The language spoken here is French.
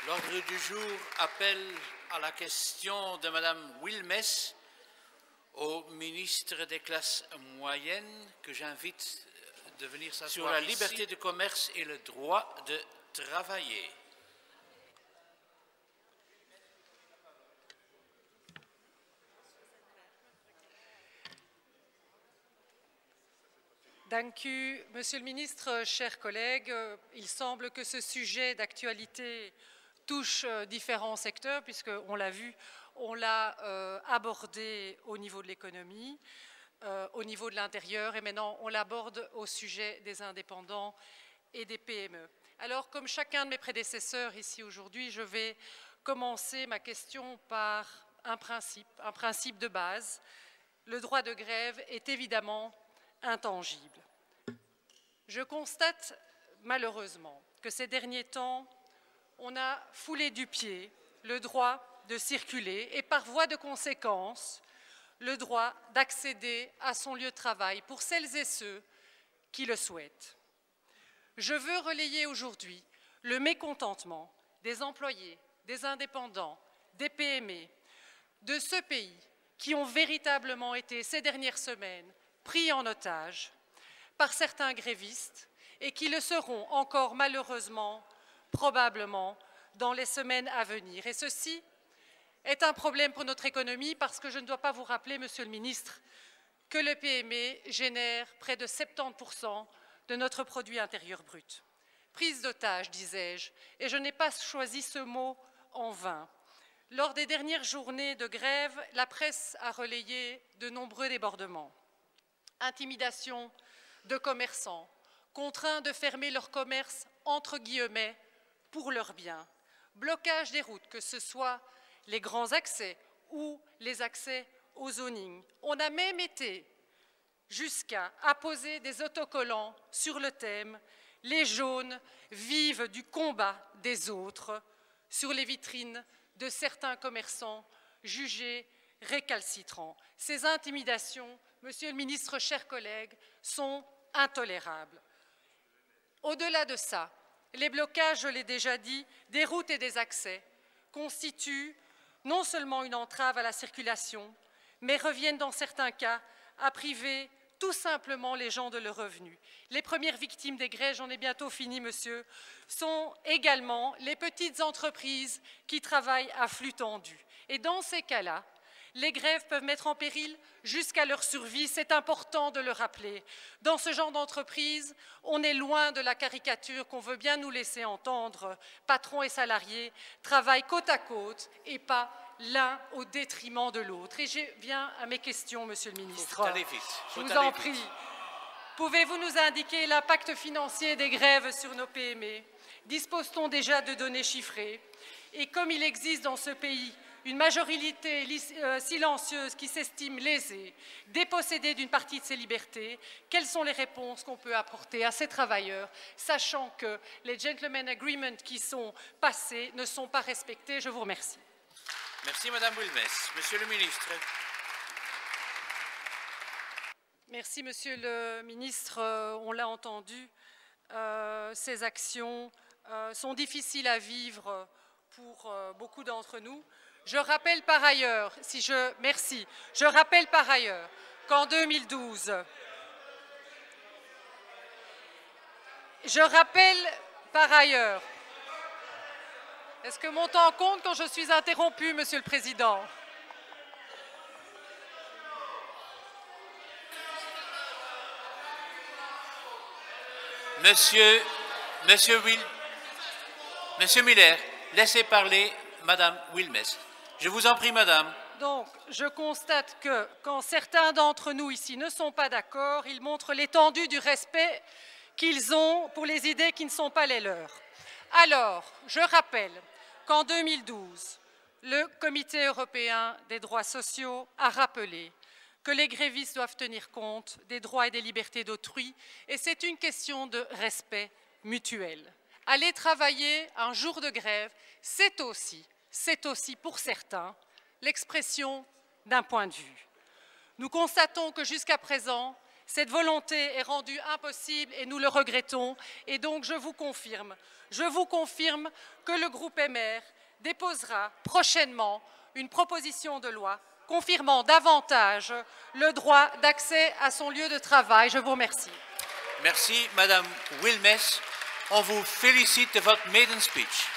L'ordre du jour appelle à la question de Madame Wilmes au ministre des classes moyennes, que j'invite de venir s'asseoir sur la liberté de commerce et le droit de travailler. Dank u, Monsieur le ministre, chers collègues. Il semble que ce sujet d'actualité touche différents secteurs, puisqu'on l'a vu, on l'a abordé au niveau de l'économie, au niveau de l'intérieur, et maintenant on l'aborde au sujet des indépendants et des PME. Alors, comme chacun de mes prédécesseurs ici aujourd'hui, je vais commencer ma question par un principe de base. Le droit de grève est évidemment intangible. Je constate malheureusement que ces derniers temps, on a foulé du pied le droit de circuler et par voie de conséquence, le droit d'accéder à son lieu de travail pour celles et ceux qui le souhaitent. Je veux relayer aujourd'hui le mécontentement des employés, des indépendants, des PME, de ce pays qui ont véritablement été ces dernières semaines pris en otage par certains grévistes et qui le seront encore malheureusement, probablement, dans les semaines à venir. Et ceci est un problème pour notre économie parce que je ne dois pas vous rappeler, Monsieur le ministre, que le PME génère près de 70% de notre produit intérieur brut. Prise d'otage, disais-je, et je n'ai pas choisi ce mot en vain. Lors des dernières journées de grève, la presse a relayé de nombreux débordements. Intimidation de commerçants, contraints de fermer leur commerce entre guillemets pour leurs biens, blocage des routes, que ce soit les grands accès ou les accès au zoning. On a même été jusqu'à apposer des autocollants sur le thème « Les jaunes vivent du combat des autres » sur les vitrines de certains commerçants jugés récalcitrants. Ces intimidations, Monsieur le ministre, chers collègues, sont intolérables. Au-delà de ça, les blocages, je l'ai déjà dit, des routes et des accès constituent non seulement une entrave à la circulation, mais reviennent dans certains cas à priver tout simplement les gens de leurs revenus. Les premières victimes des grèves, j'en ai bientôt fini, monsieur, sont également les petites entreprises qui travaillent à flux tendu. Et dans ces cas-là, les grèves peuvent mettre en péril jusqu'à leur survie, c'est important de le rappeler. Dans ce genre d'entreprise, on est loin de la caricature qu'on veut bien nous laisser entendre. Patrons et salariés travaillent côte à côte et pas l'un au détriment de l'autre. Et je viens à mes questions, Monsieur le ministre. Je vous en prie. Pouvez-vous nous indiquer l'impact financier des grèves sur nos PME? Dispose-t-on déjà de données chiffrées? Et comme il existe dans ce pays une majorité silencieuse qui s'estime lésée, dépossédée d'une partie de ses libertés, quelles sont les réponses qu'on peut apporter à ces travailleurs, sachant que les gentlemen agreements qui sont passés ne sont pas respectés? Je vous remercie. Merci Madame Wilmes. Monsieur le ministre. Merci Monsieur le ministre. On l'a entendu, ces actions sont difficiles à vivre pour beaucoup d'entre nous. Je rappelle par ailleurs, je rappelle par ailleurs qu'en 2012, est-ce que mon temps compte quand je suis interrompu, Monsieur le Président? Monsieur Miller, laissez parler Madame Wilmes. Je vous en prie, Madame. Donc, je constate que quand certains d'entre nous ici ne sont pas d'accord, ils montrent l'étendue du respect qu'ils ont pour les idées qui ne sont pas les leurs. Alors, je rappelle qu'en 2012, le Comité européen des droits sociaux a rappelé que les grévistes doivent tenir compte des droits et des libertés d'autrui, et c'est une question de respect mutuel. Aller travailler un jour de grève, c'est aussi pour certains l'expression d'un point de vue. Nous constatons que jusqu'à présent, Cette volonté est rendue impossible et nous le regrettons. Et donc je vous confirme que le groupe MR déposera prochainement une proposition de loi confirmant davantage le droit d'accès à son lieu de travail. Je vous remercie. Merci, Madame Wilmès. On vous félicite de votre maiden speech.